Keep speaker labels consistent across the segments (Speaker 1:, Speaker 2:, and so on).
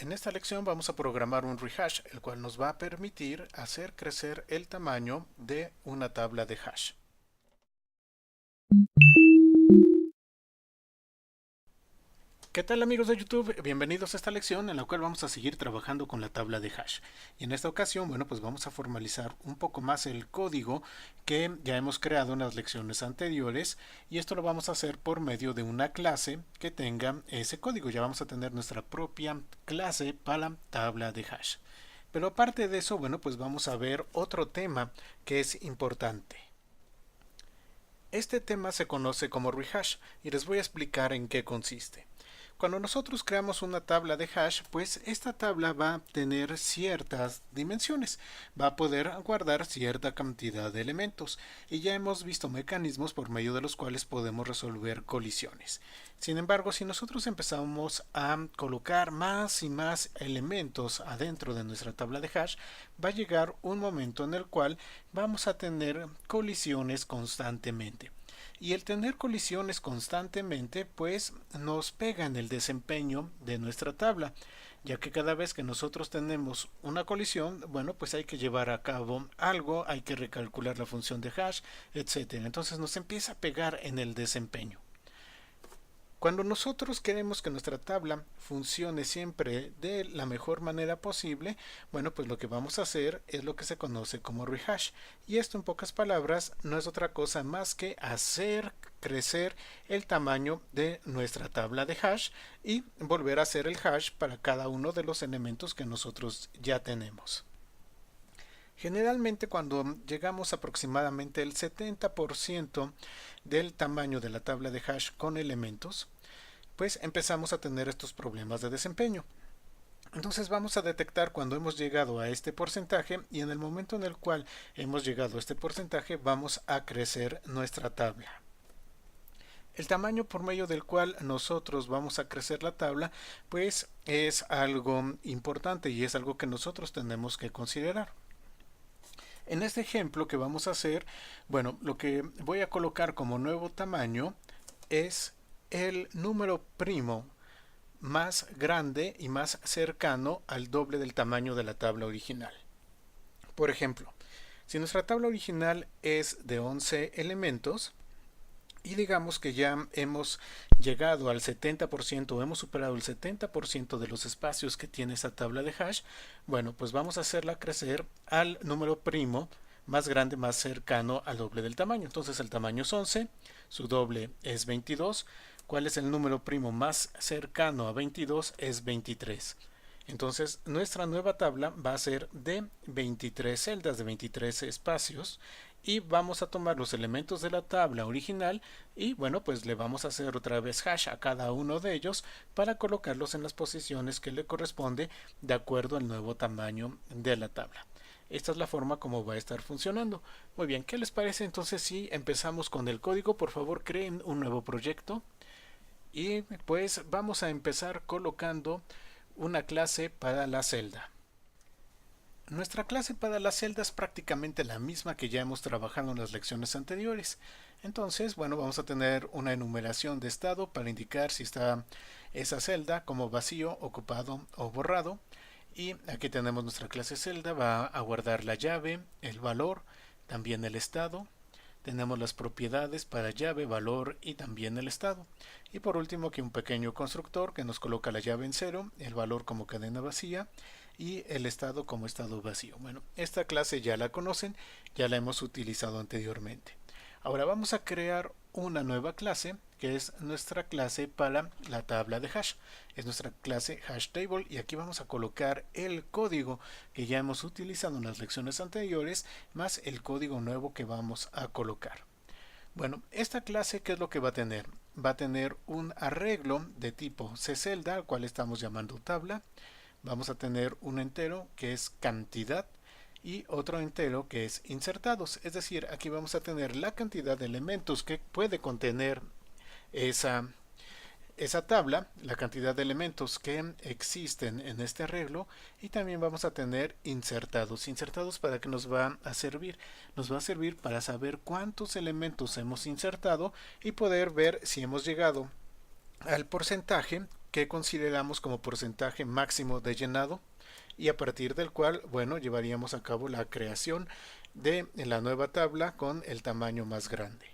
Speaker 1: En esta lección vamos a programar un rehash, el cual nos va a permitir hacer crecer el tamaño de una tabla de hash. ¿Qué tal amigos de YouTube? Bienvenidos a esta lección en la cual vamos a seguir trabajando con la tabla de hash. Y en esta ocasión, bueno, pues vamos a formalizar un poco más el código que ya hemos creado en las lecciones anteriores, y esto lo vamos a hacer por medio de una clase que tenga ese código. Ya vamos a tener nuestra propia clase para la tabla de hash. Pero aparte de eso, bueno, pues vamos a ver otro tema que es importante. Este tema se conoce como rehash y les voy a explicar en qué consiste. Cuando nosotros creamos una tabla de hash, pues esta tabla va a tener ciertas dimensiones, va a poder guardar cierta cantidad de elementos, y ya hemos visto mecanismos por medio de los cuales podemos resolver colisiones. Sin embargo, si nosotros empezamos a colocar más y más elementos adentro de nuestra tabla de hash, va a llegar un momento en el cual vamos a tener colisiones constantemente. Y el tener colisiones constantemente pues nos pega en el desempeño de nuestra tabla, ya que cada vez que nosotros tenemos una colisión, bueno, pues hay que llevar a cabo algo, hay que recalcular la función de hash, etcétera. Entonces nos empieza a pegar en el desempeño. Cuando nosotros queremos que nuestra tabla funcione siempre de la mejor manera posible, bueno, pues lo que vamos a hacer es lo que se conoce como rehash. Y esto, en pocas palabras, no es otra cosa más que hacer crecer el tamaño de nuestra tabla de hash y volver a hacer el hash para cada uno de los elementos que nosotros ya tenemos. Generalmente cuando llegamos aproximadamente el 70% del tamaño de la tabla de hash con elementos, pues empezamos a tener estos problemas de desempeño. Entonces vamos a detectar cuando hemos llegado a este porcentaje, y en el momento en el cual hemos llegado a este porcentaje vamos a crecer nuestra tabla. El tamaño por medio del cual nosotros vamos a crecer la tabla pues es algo importante y es algo que nosotros tenemos que considerar. En este ejemplo que vamos a hacer, bueno, lo que voy a colocar como nuevo tamaño es el número primo más grande y más cercano al doble del tamaño de la tabla original. Por ejemplo, si nuestra tabla original es de 11 elementos y digamos que ya hemos llegado al 70% o hemos superado el 70% de los espacios que tiene esa tabla de hash, bueno, pues vamos a hacerla crecer al número primo más grande, más cercano al doble del tamaño. Entonces el tamaño es 11, su doble es 22. ¿Cuál es el número primo más cercano a 22? Es 23. Entonces nuestra nueva tabla va a ser de 23 celdas, de 23 espacios, y vamos a tomar los elementos de la tabla original y bueno, pues le vamos a hacer otra vez hash a cada uno de ellos para colocarlos en las posiciones que le corresponde de acuerdo al nuevo tamaño de la tabla. Esta es la forma como va a estar funcionando. Muy bien, ¿qué les parece entonces si empezamos con el código? Por favor, creen un nuevo proyecto y pues vamos a empezar colocando una clase para la celda. Nuestra clase para la celda es prácticamente la misma que ya hemos trabajado en las lecciones anteriores. Entonces, bueno, vamos a tener una enumeración de estado para indicar si está esa celda como vacío, ocupado o borrado. Y aquí tenemos nuestra clase celda, va a guardar la llave, el valor, también el estado. Tenemos las propiedades para llave, valor y también el estado. Y por último aquí un pequeño constructor que nos coloca la llave en cero, el valor como cadena vacía y el estado como estado vacío. Bueno, esta clase ya la conocen, ya la hemos utilizado anteriormente. Ahora vamos a crear una nueva clase que es nuestra clase para la tabla de hash. Es nuestra clase hashTable y aquí vamos a colocar el código que ya hemos utilizado en las lecciones anteriores más el código nuevo que vamos a colocar. Bueno, esta clase, ¿qué es lo que va a tener? Va a tener un arreglo de tipo ccelda, al cual estamos llamando tabla. Vamos a tener un entero que es cantidad y otro entero que es insertados. Es decir, aquí vamos a tener la cantidad de elementos que puede contener esa tabla, la cantidad de elementos que existen en este arreglo, y también vamos a tener insertados. Insertados, ¿para qué nos va a servir? Nos va a servir para saber cuántos elementos hemos insertado y poder ver si hemos llegado al porcentaje que consideramos como porcentaje máximo de llenado y a partir del cual, bueno, llevaríamos a cabo la creación de la nueva tabla con el tamaño más grande.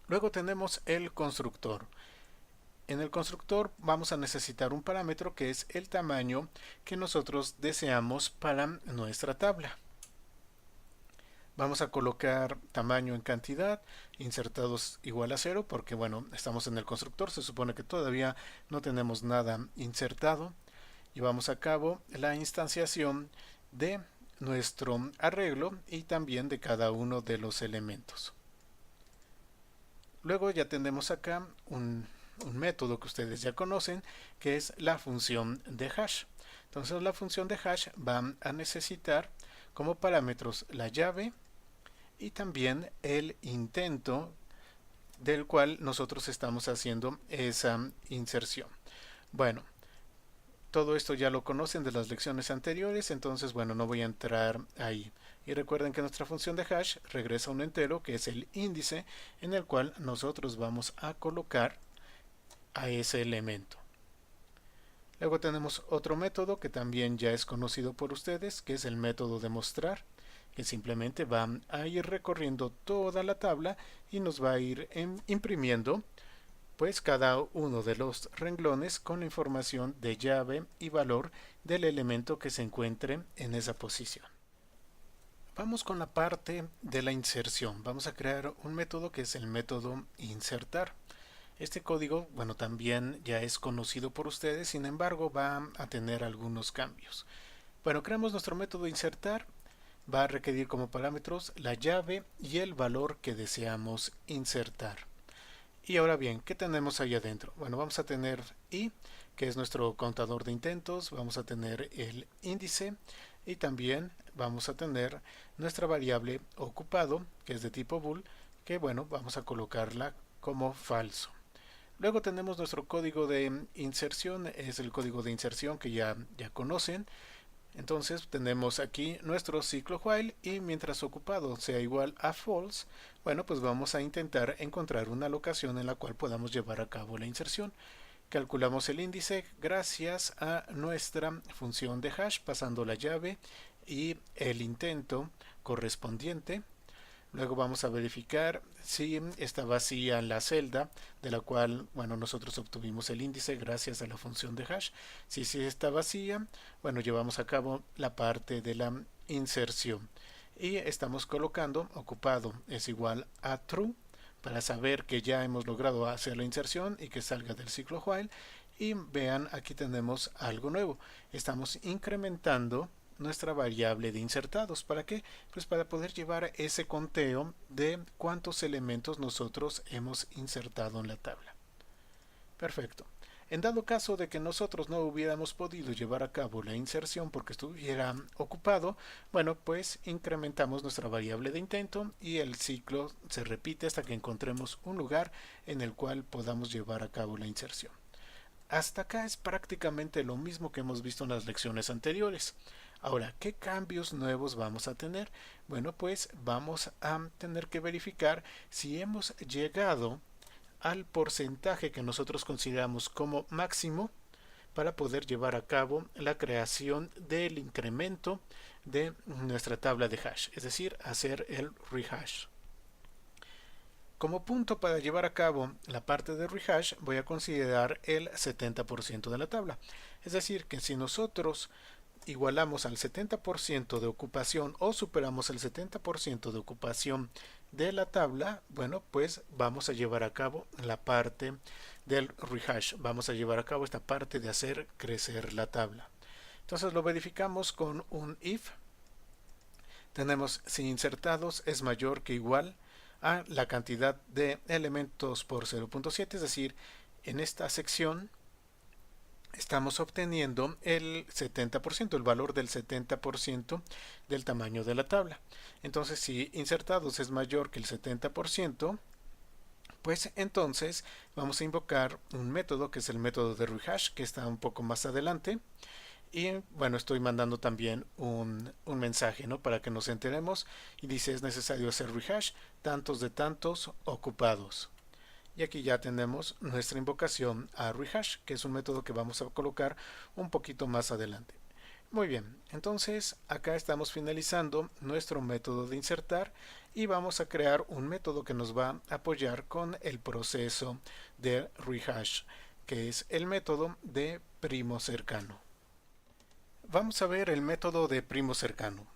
Speaker 1: Luego tenemos el constructor. En el constructor vamos a necesitar un parámetro que es el tamaño que nosotros deseamos para nuestra tabla. Vamos a colocar tamaño en cantidad, insertados igual a 0, porque bueno, estamos en el constructor, se supone que todavía no tenemos nada insertado. Llevamos a cabo la instanciación de nuestro arreglo y también de cada uno de los elementos. Luego ya tenemos acá un método que ustedes ya conocen, que es la función de hash. Entonces la función de hash va a necesitar como parámetros la llave y también el intento del cual nosotros estamos haciendo esa inserción. Bueno, todo esto ya lo conocen de las lecciones anteriores, entonces bueno, no voy a entrar ahí. Y recuerden que nuestra función de hash regresa un entero que es el índice en el cual nosotros vamos a colocar a ese elemento. Luego tenemos otro método que también ya es conocido por ustedes, que es el método de mostrar, que simplemente va a ir recorriendo toda la tabla y nos va a ir imprimiendo pues cada uno de los renglones con la información de llave y valor del elemento que se encuentre en esa posición. Vamos con la parte de la inserción. Vamos a crear un método que es el método insertar. Este código, bueno, también ya es conocido por ustedes, sin embargo va a tener algunos cambios. Bueno, creamos nuestro método insertar. Va a requerir como parámetros la llave y el valor que deseamos insertar. Y ahora bien, ¿qué tenemos ahí adentro? Bueno, vamos a tener i, que es nuestro contador de intentos, vamos a tener el índice y también vamos a tener nuestra variable ocupado, que es de tipo bool, que bueno, vamos a colocarla como falso. Luego tenemos nuestro código de inserción, es el código de inserción que ya conocen. Entonces tenemos aquí nuestro ciclo while y mientras ocupado sea igual a false, bueno, pues vamos a intentar encontrar una locación en la cual podamos llevar a cabo la inserción. Calculamos el índice gracias a nuestra función de hash pasando la llave y el intento correspondiente. Luego vamos a verificar si está vacía la celda de la cual, bueno, nosotros obtuvimos el índice gracias a la función de hash. Si está vacía, bueno, llevamos a cabo la parte de la inserción y estamos colocando ocupado es igual a true para saber que ya hemos logrado hacer la inserción y que salga del ciclo while. Y vean, aquí tenemos algo nuevo. Estamos incrementando nuestra variable de insertados. ¿Para qué? Pues para poder llevar ese conteo de cuántos elementos nosotros hemos insertado en la tabla. Perfecto. En dado caso de que nosotros no hubiéramos podido llevar a cabo la inserción porque estuviera ocupado, bueno, pues incrementamos nuestra variable de intento y el ciclo se repite hasta que encontremos un lugar en el cual podamos llevar a cabo la inserción. Hasta acá es prácticamente lo mismo que hemos visto en las lecciones anteriores. Ahora, ¿qué cambios nuevos vamos a tener? Bueno, pues vamos a tener que verificar si hemos llegado al porcentaje que nosotros consideramos como máximo para poder llevar a cabo la creación del incremento de nuestra tabla de hash, es decir, hacer el rehash. Como punto para llevar a cabo la parte de rehash voy a considerar el 70% de la tabla. Es decir, que si nosotros igualamos al 70% de ocupación o superamos el 70% de ocupación de la tabla, bueno, pues vamos a llevar a cabo la parte del rehash. Vamos a llevar a cabo esta parte de hacer crecer la tabla. Entonces lo verificamos con un if. Tenemos si insertados es mayor que igual a la cantidad de elementos por 0.7, es decir, en esta sección estamos obteniendo el 70%, el valor del 70% del tamaño de la tabla. Entonces, si insertados es mayor que el 70%, pues entonces vamos a invocar un método que es el método de rehash, que está un poco más adelante. Y bueno, estoy mandando también un mensaje, ¿no? Para que nos enteremos. Y dice, es necesario hacer rehash, tantos de tantos ocupados. Y aquí ya tenemos nuestra invocación a rehash, que es un método que vamos a colocar un poquito más adelante. Muy bien, entonces acá estamos finalizando nuestro método de insertar y vamos a crear un método que nos va a apoyar con el proceso de rehash, que es el método de primo cercano. Vamos a ver el método de primo cercano.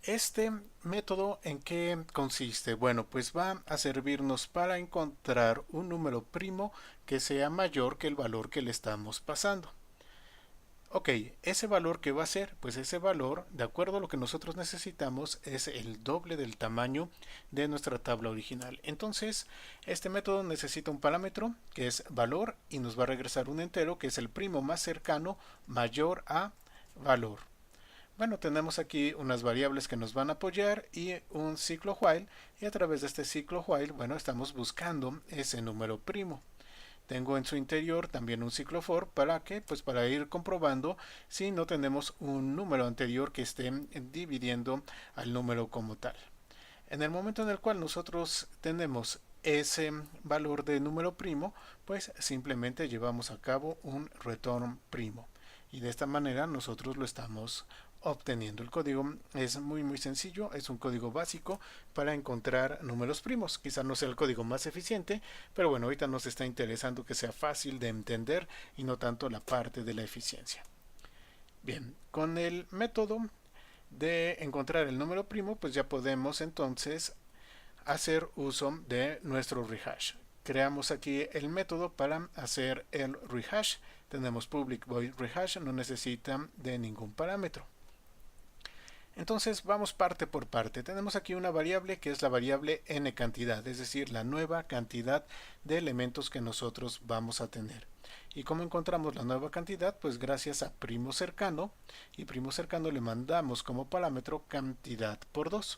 Speaker 1: Este método, ¿en qué consiste? Bueno, pues va a servirnos para encontrar un número primo que sea mayor que el valor que le estamos pasando. Ok, ese valor que va a ser, pues ese valor, de acuerdo a lo que nosotros necesitamos, es el doble del tamaño de nuestra tabla original. Entonces, este método necesita un parámetro que es valor y nos va a regresar un entero que es el primo más cercano mayor a valor. Bueno, tenemos aquí unas variables que nos van a apoyar y un ciclo while, y a través de este ciclo while, bueno, estamos buscando ese número primo. Tengo en su interior también un ciclo for para que, pues para ir comprobando si no tenemos un número anterior que esté dividiendo al número como tal. En el momento en el cual nosotros tenemos ese valor de número primo, pues simplemente llevamos a cabo un return primo. Y de esta manera nosotros lo estamos obteniendo. El código es muy sencillo, es un código básico para encontrar números primos. Quizá no sea el código más eficiente, pero bueno, ahorita nos está interesando que sea fácil de entender y no tanto la parte de la eficiencia. Bien, con el método de encontrar el número primo, pues ya podemos entonces hacer uso de nuestro rehash. Creamos aquí el método para hacer el rehash. Tenemos public void rehash, no necesita de ningún parámetro. Entonces vamos parte por parte. Tenemos aquí una variable que es la variable n cantidad, es decir, la nueva cantidad de elementos que nosotros vamos a tener. ¿Y cómo encontramos la nueva cantidad? Pues gracias a primo cercano, y primo cercano le mandamos como parámetro cantidad por 2,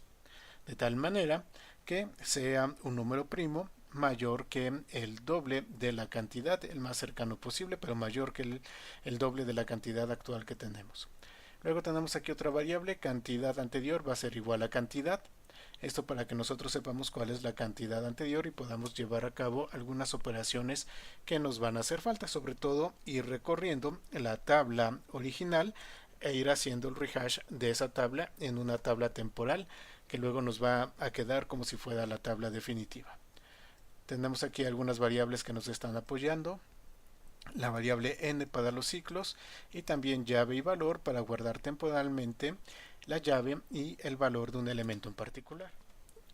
Speaker 1: de tal manera que sea un número primo mayor que el doble de la cantidad, el más cercano posible, pero mayor que el doble de la cantidad actual que tenemos. Luego tenemos aquí otra variable, cantidad anterior va a ser igual a cantidad. Esto para que nosotros sepamos cuál es la cantidad anterior y podamos llevar a cabo algunas operaciones que nos van a hacer falta, sobre todo ir recorriendo la tabla original e ir haciendo el rehash de esa tabla en una tabla temporal que luego nos va a quedar como si fuera la tabla definitiva. Tenemos aquí algunas variables que nos están apoyando, la variable n para los ciclos y también llave y valor para guardar temporalmente la llave y el valor de un elemento en particular.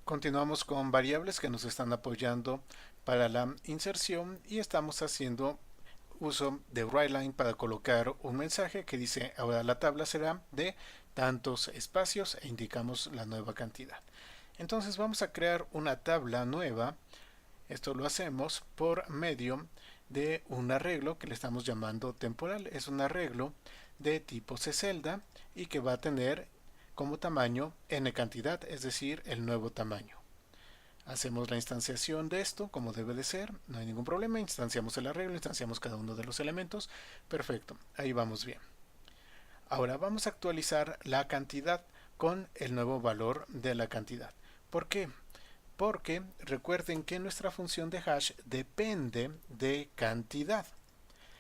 Speaker 1: Continuamos con variables que nos están apoyando para la inserción y estamos haciendo uso de writeLine para colocar un mensaje que dice ahora la tabla será de tantos espacios e indicamos la nueva cantidad. Entonces vamos a crear una tabla nueva. Esto lo hacemos por medio de un arreglo que le estamos llamando temporal. Es un arreglo de tipo ccelda y que va a tener como tamaño n cantidad, es decir, el nuevo tamaño. Hacemos la instanciación de esto como debe de ser, no hay ningún problema, instanciamos el arreglo, instanciamos cada uno de los elementos, perfecto, ahí vamos bien. Ahora vamos a actualizar la cantidad con el nuevo valor de la cantidad. ¿Por qué? Porque recuerden que nuestra función de hash depende de cantidad.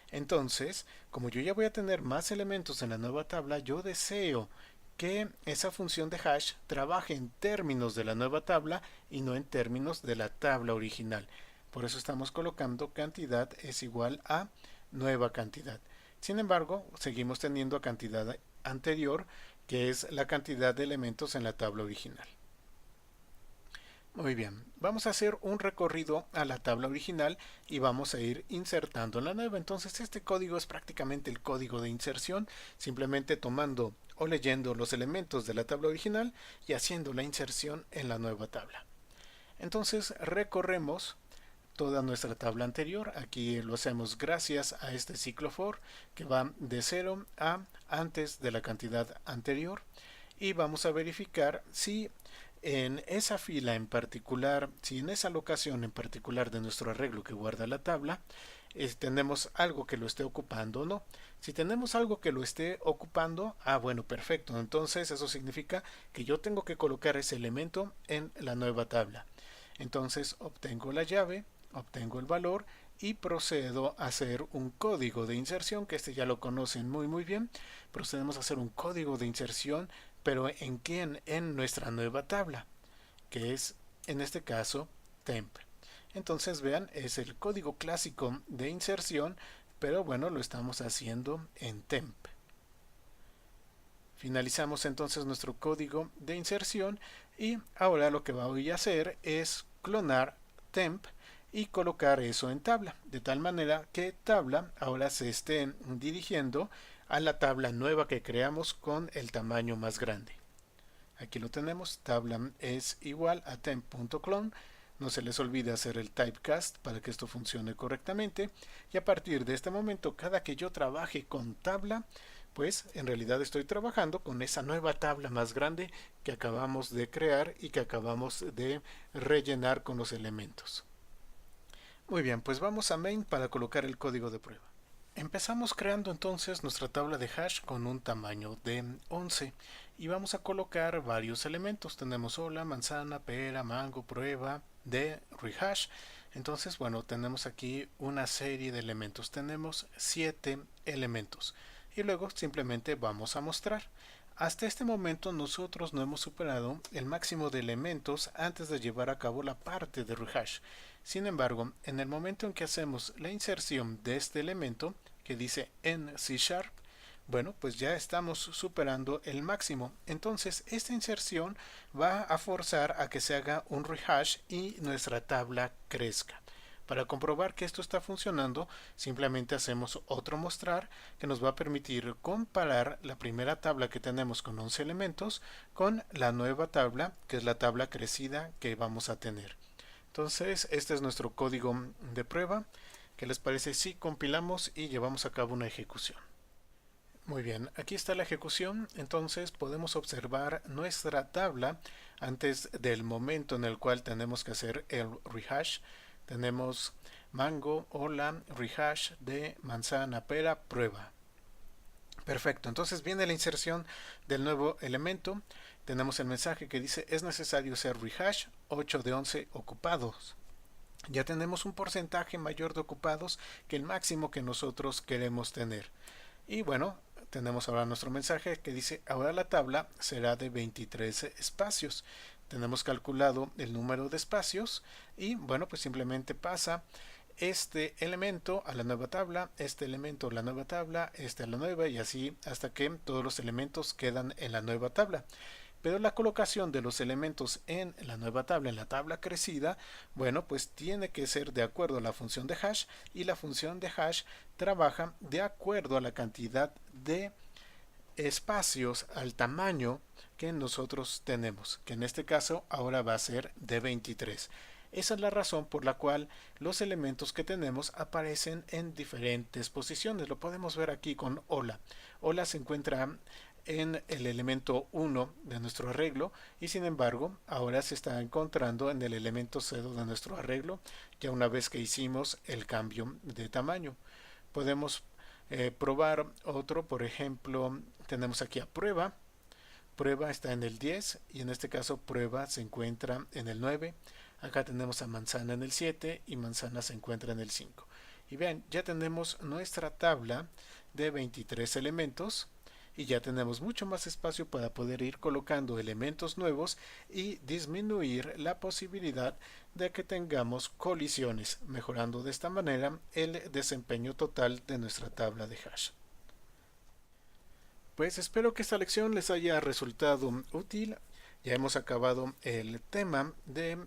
Speaker 1: Entonces, como yo ya voy a tener más elementos en la nueva tabla, yo deseo que esa función de hash trabaje en términos de la nueva tabla y no en términos de la tabla original. Por eso estamos colocando cantidad es igual a nueva cantidad. Sin embargo, seguimos teniendo a cantidad anterior, que es la cantidad de elementos en la tabla original. Muy bien, vamos a hacer un recorrido a la tabla original y vamos a ir insertando en la nueva. Entonces este código es prácticamente el código de inserción, simplemente tomando o leyendo los elementos de la tabla original y haciendo la inserción en la nueva tabla. Entonces recorremos toda nuestra tabla anterior. Aquí lo hacemos gracias a este ciclo for que va de 0 a antes de la cantidad anterior y vamos a verificar si en esa fila en particular, si en esa locación en particular de nuestro arreglo que guarda la tabla, tenemos algo que lo esté ocupando o no. Si tenemos algo que lo esté ocupando, bueno, perfecto. Entonces eso significa que yo tengo que colocar ese elemento en la nueva tabla. Entonces obtengo la llave obtengo el valor y procedo a hacer un código de inserción, que este ya lo conocen muy bien. Procedemos a hacer un código de inserción, pero ¿en quién? En nuestra nueva tabla, que es en este caso temp. Entonces vean, es el código clásico de inserción, pero bueno, lo estamos haciendo en temp. Finalizamos entonces nuestro código de inserción y ahora lo que voy a hacer es clonar temp y colocar eso en tabla, de tal manera que tabla ahora se esté dirigiendo a la tabla nueva que creamos con el tamaño más grande. Aquí lo tenemos, tabla es igual a temp.clone. No se les olvide hacer el typecast para que esto funcione correctamente, y a partir de este momento, cada que yo trabaje con tabla, pues en realidad estoy trabajando con esa nueva tabla más grande que acabamos de crear y que acabamos de rellenar con los elementos. Muy bien, pues vamos a main para colocar el código de prueba. Empezamos creando entonces nuestra tabla de hash con un tamaño de 11 y vamos a colocar varios elementos. Tenemos hola, manzana, pera, mango, prueba, de rehash. Entonces, bueno, tenemos aquí una serie de elementos. Tenemos 7 elementos y luego simplemente vamos a mostrar. Hasta este momento nosotros no hemos superado el máximo de elementos antes de llevar a cabo la parte de rehash. Sin embargo, en el momento en que hacemos la inserción de este elemento que dice en C#, bueno, pues ya estamos superando el máximo. Entonces, esta inserción va a forzar a que se haga un rehash y nuestra tabla crezca. Para comprobar que esto está funcionando, simplemente hacemos otro mostrar que nos va a permitir comparar la primera tabla que tenemos con 11 elementos con la nueva tabla, que es la tabla crecida que vamos a tener. Entonces, este es nuestro código de prueba. ¿Qué les parece si compilamos y llevamos a cabo una ejecución? Muy bien, aquí está la ejecución. Entonces podemos observar nuestra tabla antes del momento en el cual tenemos que hacer el rehash. Tenemos mango, hola, rehash de manzana, pera, prueba. Perfecto, entonces viene la inserción del nuevo elemento. Tenemos el mensaje que dice es necesario hacer rehash 8 de 11 ocupados. Ya tenemos un porcentaje mayor de ocupados que el máximo que nosotros queremos tener. Y bueno, tenemos ahora nuestro mensaje que dice ahora la tabla será de 23 espacios. Tenemos calculado el número de espacios y bueno, pues simplemente pasa este elemento a la nueva tabla, este elemento a la nueva tabla, este a la nueva y así hasta que todos los elementos quedan en la nueva tabla. Pero la colocación de los elementos en la nueva tabla, en la tabla crecida, bueno, pues tiene que ser de acuerdo a la función de hash y la función de hash trabaja de acuerdo a la cantidad de espacios, al tamaño que nosotros tenemos, que en este caso ahora va a ser de 23. Esa es la razón por la cual los elementos que tenemos aparecen en diferentes posiciones. Lo podemos ver aquí con hola. Hola se encuentra en el elemento 1 de nuestro arreglo y sin embargo ahora se está encontrando en el elemento 0 de nuestro arreglo ya una vez que hicimos el cambio de tamaño. Podemos probar otro, por ejemplo tenemos aquí a prueba. Prueba está en el 10 y en este caso prueba se encuentra en el 9. Acá tenemos a manzana en el 7 y manzana se encuentra en el 5. Y vean, ya tenemos nuestra tabla de 23 elementos y ya tenemos mucho más espacio para poder ir colocando elementos nuevos y disminuir la posibilidad de que tengamos colisiones, mejorando de esta manera el desempeño total de nuestra tabla de hash. Pues espero que esta lección les haya resultado útil. Ya hemos acabado el tema de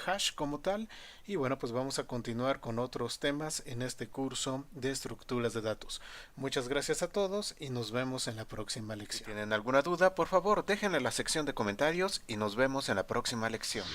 Speaker 1: hash como tal y bueno, pues vamos a continuar con otros temas en este curso de estructuras de datos. Muchas gracias a todos y nos vemos en la próxima lección.
Speaker 2: Si tienen alguna duda, por favor déjenla en la sección de comentarios y nos vemos en la próxima lección.